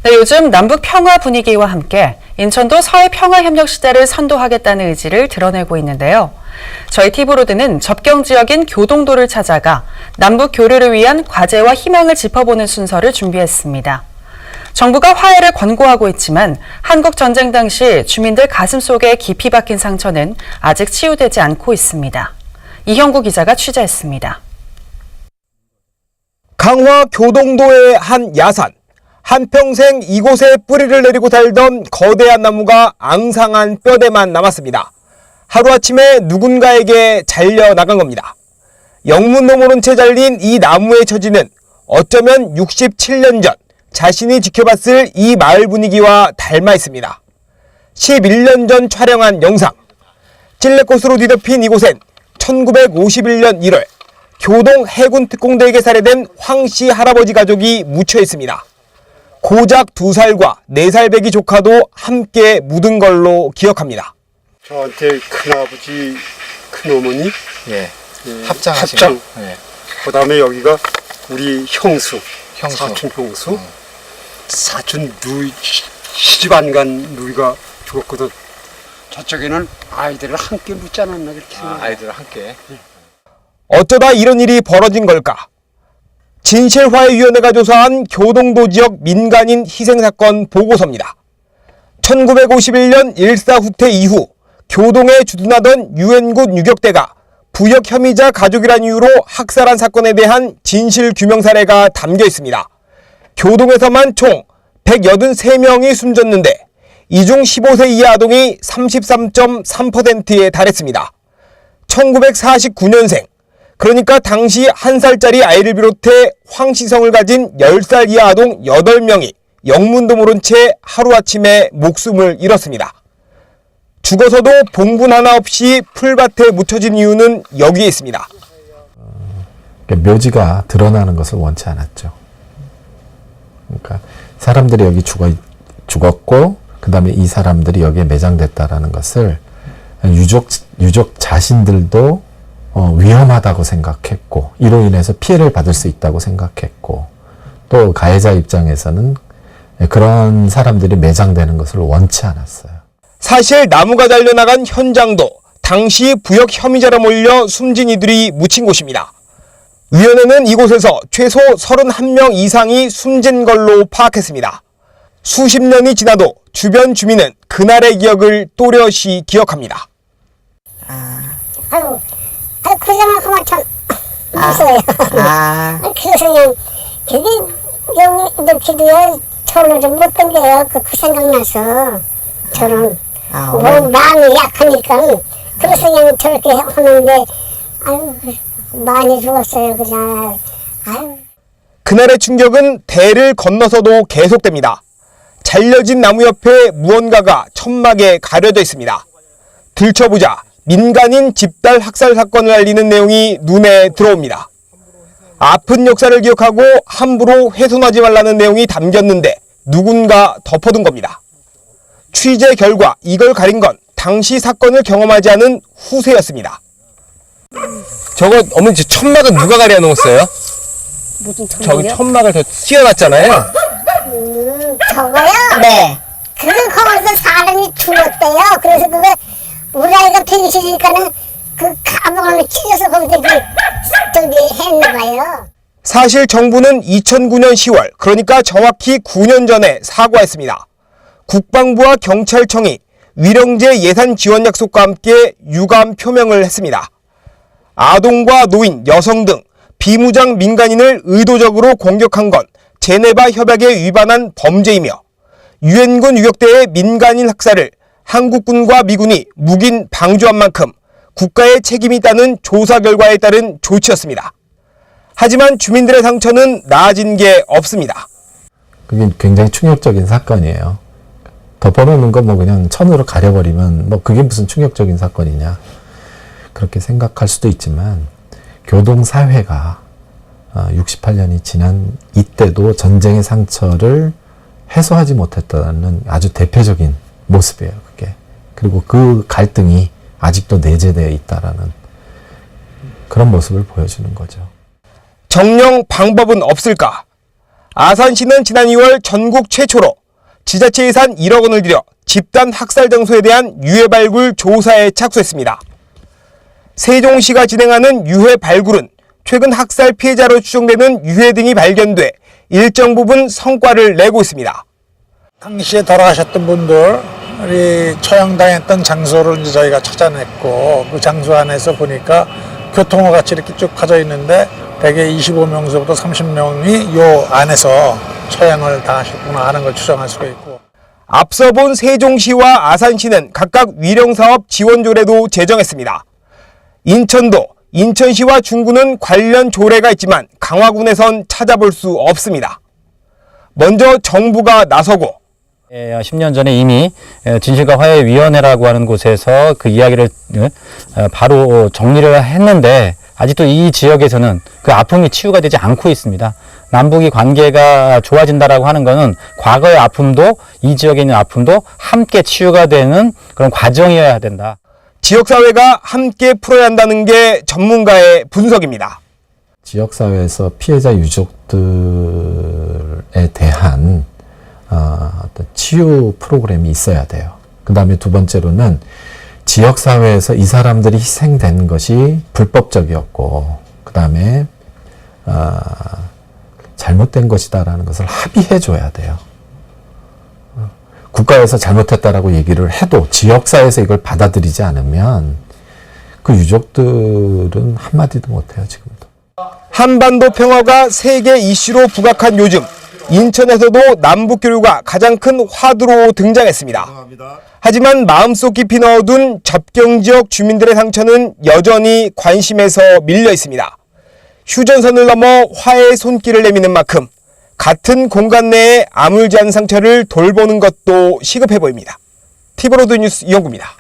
네, 요즘 남북 평화 분위기와 함께 인천도 서해 평화 협력 시대를 선도하겠다는 의지를 드러내고 있는데요. 저희 TV로드는 접경 지역인 교동도를 찾아가 남북 교류를 위한 과제와 희망을 짚어보는 순서를 준비했습니다. 정부가 화해를 권고하고 있지만 한국 전쟁 당시 주민들 가슴속에 깊이 박힌 상처는 아직 치유되지 않고 있습니다. 이형구 기자가 취재했습니다. 강화 교동도의 한 야산. 한평생 이곳에 뿌리를 내리고 살던 거대한 나무가 앙상한 뼈대만 남았습니다. 하루아침에 누군가에게 잘려나간 겁니다. 영문도 모른 채 잘린 이 나무의 처지는 어쩌면 67년 전 자신이 지켜봤을 이 마을 분위기와 닮아 있습니다. 11년 전 촬영한 영상. 찔레꽃으로 뒤덮인 이곳엔 1951년 1월 교동 해군 특공대에게 살해된 황씨 할아버지 가족이 묻혀 있습니다. 고작 2살과 4살 배기 조카도 함께 묻은 걸로 기억합니다. 저한테 큰아버지, 큰어머니, 합장. 그 다음에 여기가 우리 형수. 사촌 형수. 사촌 누이, 시집 안 간 누이가 죽었거든. 저쪽에는 아이들을 함께 묻지 않았나 그렇게 생각해요. 아이들을 함께. 어쩌다 이런 일이 벌어진 걸까? 진실화해위원회가 조사한 교동도 지역 민간인 희생사건 보고서입니다. 1951년 일사 후퇴 이후 교동에 주둔하던 유엔군 유격대가 부역 혐의자 가족이란 이유로 학살한 사건에 대한 진실규명 사례가 담겨 있습니다. 교동에서만 총 183명이 숨졌는데 이 중 15세 이하 아동이 33.3%에 달했습니다. 1949년생, 그러니까 당시 1살짜리 아이를 비롯해 황씨성을 가진 10살 이하 아동 8명이 영문도 모른 채 하루아침에 목숨을 잃었습니다. 죽어서도 봉분 하나 없이 풀밭에 묻혀진 이유는 여기에 있습니다. 묘지가 드러나는 것을 원치 않았죠. 그러니까 사람들이 여기 죽었고 그 다음에 이 사람들이 여기에 매장됐다라는 것을 유족 자신들도 위험하다고 생각했고 이로 인해서 피해를 받을 수 있다고 생각했고 또 가해자 입장에서는 그런 사람들이 매장되는 것을 원치 않았어요. 사실 나무가 잘려나간 현장도 당시 부역 혐의자로 몰려 숨진 이들이 묻힌 곳입니다. 위원회는 이곳에서 최소 31명 이상이 숨진 걸로 파악했습니다. 수십 년이 지나도 주변 주민은 그날의 기억을 또렷이 기억합니다. 그 생각하면 참 무서워요. 그래서 그냥 되게 여기 기도에 저를 좀 못 던져요. 그 생각나서 저는 마음이 약하니까 그래서 그냥 저렇게 하는데 아유 많이 죽었어요. 그냥 아유. 그날의 충격은 대를 건너서도 계속됩니다. 잘려진 나무 옆에 무언가가 천막에 가려져 있습니다. 들춰보자 민간인 집단 학살 사건을 알리는 내용이 눈에 들어옵니다. 아픈 역사를 기억하고 함부로 훼손하지 말라는 내용이 담겼는데 누군가 덮어둔 겁니다. 취재 결과 이걸 가린 건 당시 사건을 경험하지 않은 후세였습니다. 저거 어머니 천막은 누가 가려 놓았어요? 무슨 천막이요? 저기 천막을 더 씌워놨잖아요. 저거요? 네. 거기서 사람이 죽었대요. 그래서 그거 우리 아이가 펜시니까는 그 가방을 찢어서 거기다 했나봐요. 사실 정부는 2009년 10월, 그러니까 정확히 9년 전에 사과했습니다. 국방부와 경찰청이 위령제 예산 지원 약속과 함께 유감 표명을 했습니다. 아동과 노인, 여성 등 비무장 민간인을 의도적으로 공격한 건 제네바 협약에 위반한 범죄이며 유엔군 유격대의 민간인 학살을 한국군과 미군이 묵인 방조한 만큼 국가의 책임이 있다는 조사 결과에 따른 조치였습니다. 하지만 주민들의 상처는 나아진 게 없습니다. 그게 굉장히 충격적인 사건이에요. 덮어놓는 거 그냥 천으로 가려버리면 그게 무슨 충격적인 사건이냐 그렇게 생각할 수도 있지만 교동사회가 68년이 지난 이때도 전쟁의 상처를 해소하지 못했다는 아주 대표적인 모습이에요, 그게. 그리고 그 갈등이 아직도 내재되어 있다라는 그런 모습을 보여주는 거죠. 정령 방법은 없을까? 아산시는 지난 2월 전국 최초로 지자체 예산 1억 원을 들여 집단 학살 장소에 대한 유해 발굴 조사에 착수했습니다. 세종시가 진행하는 유해 발굴은 최근 학살 피해자로 추정되는 유해 등이 발견돼 일정 부분 성과를 내고 있습니다. 당시에 돌아가셨던 분들이 처형당했던 장소를 이제 저희가 찾아냈고, 그 장소 안에서 보니까 교통과 같이 이렇게 쭉 퍼져 있는데 대개 25명서부터 30명이 요 안에서 처형을 당하셨구나 하는 걸 추정할 수가 있고. 앞서 본 세종시와 아산시는 각각 위령사업 지원조례도 제정했습니다. 인천도 인천시와 중구는 관련 조례가 있지만 강화군에선 찾아볼 수 없습니다. 먼저 정부가 나서고 10년 전에 이미 진실과 화해위원회라고 하는 곳에서 그 이야기를 바로 정리를 했는데 아직도 이 지역에서는 그 아픔이 치유가 되지 않고 있습니다. 남북이 관계가 좋아진다라고 하는 것은 과거의 아픔도 이 지역에 있는 아픔도 함께 치유가 되는 그런 과정이어야 된다. 지역사회가 함께 풀어야 한다는 게 전문가의 분석입니다. 지역사회에서 피해자 유족들에 대한 어떤 치유 프로그램이 있어야 돼요. 그 다음에 두 번째로는 지역사회에서 이 사람들이 희생된 것이 불법적이었고, 그 다음에 잘못된 것이다라는 것을 합의해줘야 돼요. 국가에서 잘못했다라고 얘기를 해도 지역사회에서 이걸 받아들이지 않으면 그 유족들은 한마디도 못해요, 지금도. 한반도 평화가 세계 이슈로 부각한 요즘, 인천에서도 남북교류가 가장 큰 화두로 등장했습니다. 하지만 마음속 깊이 넣어둔 접경지역 주민들의 상처는 여전히 관심에서 밀려 있습니다. 휴전선을 넘어 화해의 손길을 내미는 만큼 같은 공간 내에 아물지 않은 상처를 돌보는 것도 시급해 보입니다. 티브로드 뉴스 이영구입니다.